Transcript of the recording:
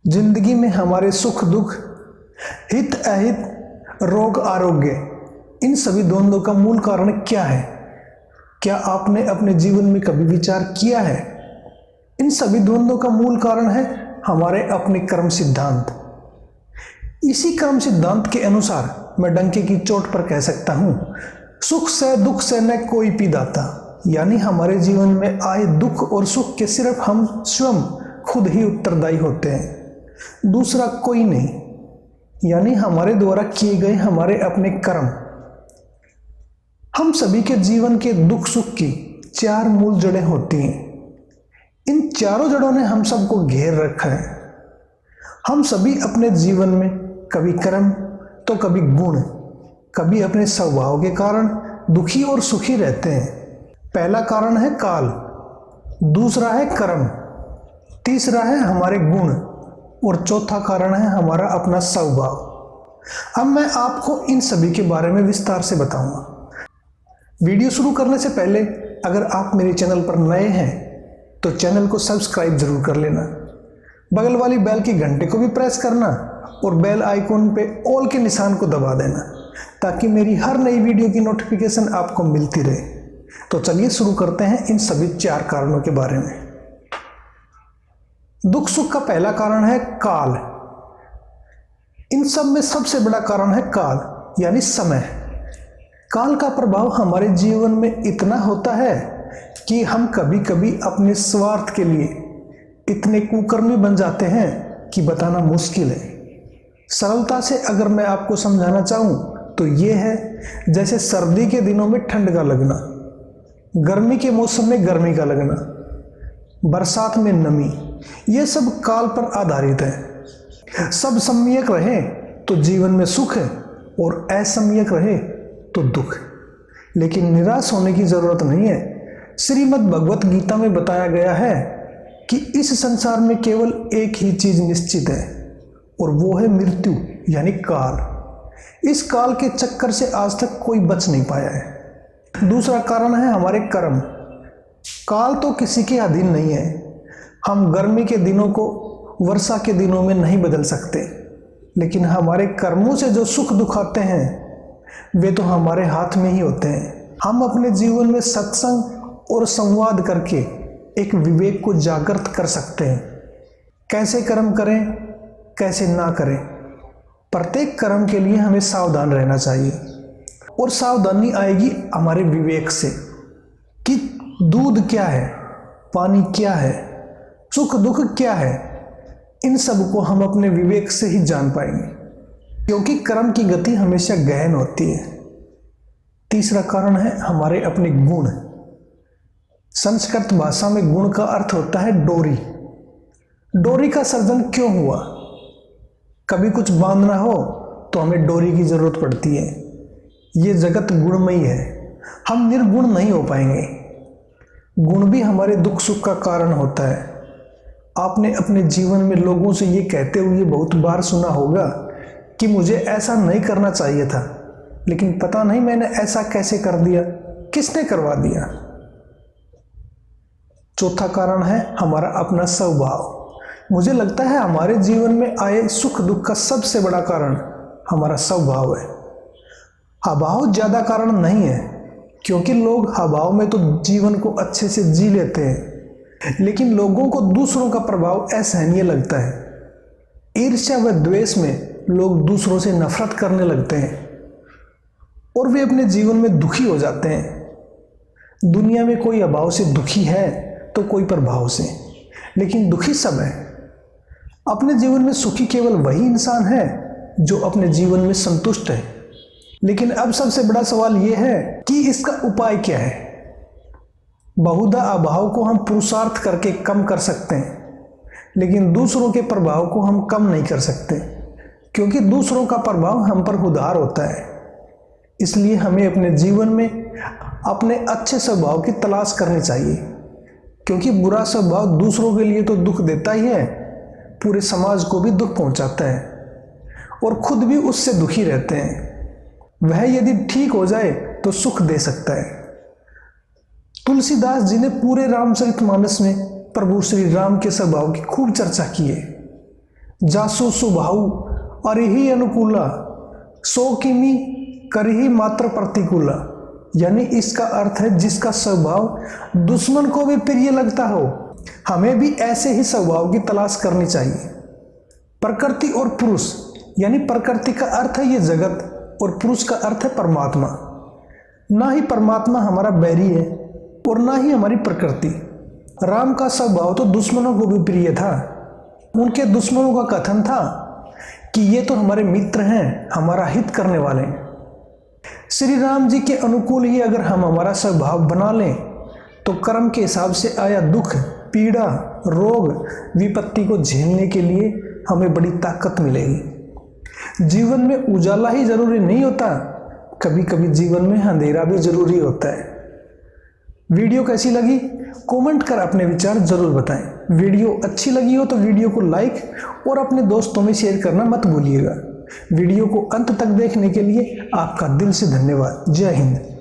जिंदगी में हमारे सुख दुख, हित अहित, रोग आरोग्य, इन सभी द्वंद्वों का मूल कारण क्या है? क्या आपने अपने जीवन में कभी विचार किया है? इन सभी द्वंद्वों का मूल कारण है हमारे अपने कर्म सिद्धांत। इसी कर्म सिद्धांत के अनुसार मैं डंके की चोट पर कह सकता हूं, सुख से दुख से न कोई पीदाता। यानी हमारे जीवन में आए दुख और सुख के सिर्फ हम स्वयं खुद ही उत्तरदायी होते हैं, दूसरा कोई नहीं। यानी हमारे द्वारा किए गए हमारे अपने कर्म। हम सभी के जीवन के दुख सुख की चार मूल जड़ें होती हैं। इन चारों जड़ों ने हम सबको घेर रखा है। हम सभी अपने जीवन में कभी कर्म तो कभी गुण, कभी अपने स्वभाव के कारण दुखी और सुखी रहते हैं। पहला कारण है काल, दूसरा है कर्म, तीसरा है हमारे गुण और चौथा कारण है हमारा अपना स्वभाव। अब मैं आपको इन सभी के बारे में विस्तार से बताऊंगा। वीडियो शुरू करने से पहले अगर आप मेरे चैनल पर नए हैं तो चैनल को सब्सक्राइब जरूर कर लेना, बगल वाली बेल की घंटे को भी प्रेस करना और बेल आइकॉन पे ऑल के निशान को दबा देना ताकि मेरी हर नई वीडियो की नोटिफिकेशन आपको मिलती रहे। तो चलिए शुरू करते हैं इन सभी चार कारणों के बारे में। दुख सुख का पहला कारण है काल। इन सब में सबसे बड़ा कारण है काल यानी समय। काल का प्रभाव हमारे जीवन में इतना होता है कि हम कभी कभी अपने स्वार्थ के लिए इतने कुकर्मी बन जाते हैं कि बताना मुश्किल है। सरलता से अगर मैं आपको समझाना चाहूं तो ये है जैसे सर्दी के दिनों में ठंड का लगना, गर्मी के मौसम में गर्मी का लगना, बरसात में नमी, ये सब काल पर आधारित है। सब सम्यक रहे तो जीवन में सुख है और असम्यक रहे तो दुख। लेकिन निराश होने की जरूरत नहीं है। श्रीमद् भगवत गीता में बताया गया है कि इस संसार में केवल एक ही चीज निश्चित है और वो है मृत्यु यानी काल। इस काल के चक्कर से आज तक कोई बच नहीं पाया है। दूसरा कारण है हमारे कर्म। काल तो किसी के अधीन नहीं है। हम गर्मी के दिनों को वर्षा के दिनों में नहीं बदल सकते, लेकिन हमारे कर्मों से जो सुख दुख आते हैं वे तो हमारे हाथ में ही होते हैं। हम अपने जीवन में सत्संग और संवाद करके एक विवेक को जागृत कर सकते हैं। कैसे कर्म करें, कैसे ना करें, प्रत्येक कर्म के लिए हमें सावधान रहना चाहिए। और सावधानी आएगी हमारे विवेक से कि दूध क्या है, पानी क्या है, सुख दुख क्या है। इन सब को हम अपने विवेक से ही जान पाएंगे, क्योंकि कर्म की गति हमेशा गहन होती है। तीसरा कारण है हमारे अपने गुण। संस्कृत भाषा में गुण का अर्थ होता है डोरी। डोरी का सर्जन क्यों हुआ? कभी कुछ बांधना हो तो हमें डोरी की जरूरत पड़ती है। ये जगत गुणमयी है, हम निर्गुण नहीं हो पाएंगे। गुण भी हमारे दुख सुख का कारण होता है। आपने अपने जीवन में लोगों से ये कहते हुए बहुत बार सुना होगा कि मुझे ऐसा नहीं करना चाहिए था, लेकिन पता नहीं मैंने ऐसा कैसे कर दिया, किसने करवा दिया। चौथा कारण है हमारा अपना स्वभाव। मुझे लगता है हमारे जीवन में आए सुख दुख का सबसे बड़ा कारण हमारा स्वभाव है। अभाव ज्यादा कारण नहीं है, क्योंकि लोग अभाव में तो जीवन को अच्छे से जी लेते हैं, लेकिन लोगों को दूसरों का प्रभाव असहनीय लगता है। ईर्ष्या व द्वेष में लोग दूसरों से नफरत करने लगते हैं और वे अपने जीवन में दुखी हो जाते हैं। दुनिया में कोई अभाव से दुखी है तो कोई प्रभाव से, लेकिन दुखी सब है। अपने जीवन में सुखी केवल वही इंसान है जो अपने जीवन में संतुष्ट है। लेकिन अब सबसे बड़ा सवाल यह है कि इसका उपाय क्या है। बहुधा अभाव को हम पुरुषार्थ करके कम कर सकते हैं, लेकिन दूसरों के प्रभाव को हम कम नहीं कर सकते, क्योंकि दूसरों का प्रभाव हम पर उधार होता है। इसलिए हमें अपने जीवन में अपने अच्छे स्वभाव की तलाश करनी चाहिए, क्योंकि बुरा स्वभाव दूसरों के लिए तो दुख देता ही है, पूरे समाज को भी दुख पहुंचाता है और खुद भी उससे दुखी रहते हैं। वह यदि ठीक हो जाए तो सुख दे सकता है। तुलसीदास जी ने पूरे रामचरितमानस में प्रभु श्री राम के स्वभाव की खूब चर्चा की है। जासु सुभाऊ अरिहि अनुकूला, सो किमी करही मात्र प्रतिकूला। यानी इसका अर्थ है जिसका स्वभाव दुश्मन को भी प्रिय लगता हो। हमें भी ऐसे ही स्वभाव की तलाश करनी चाहिए। प्रकृति और पुरुष, यानी प्रकृति का अर्थ है ये जगत और पुरुष का अर्थ है परमात्मा। ना ही परमात्मा हमारा बैरी है और ना ही हमारी प्रकृति। राम का स्वभाव तो दुश्मनों को भी प्रिय था। उनके दुश्मनों का कथन था कि ये तो हमारे मित्र हैं, हमारा हित करने वाले हैं। श्री राम जी के अनुकूल ही अगर हम हमारा स्वभाव बना लें तो कर्म के हिसाब से आया दुख, पीड़ा, रोग, विपत्ति को झेलने के लिए हमें बड़ी ताकत मिलेगी। जीवन में उजाला ही जरूरी नहीं होता, कभी कभी जीवन में अंधेरा भी जरूरी होता है। वीडियो कैसी लगी कमेंट कर अपने विचार जरूर बताएं। वीडियो अच्छी लगी हो तो वीडियो को लाइक और अपने दोस्तों में शेयर करना मत भूलिएगा। वीडियो को अंत तक देखने के लिए आपका दिल से धन्यवाद। जय हिंद।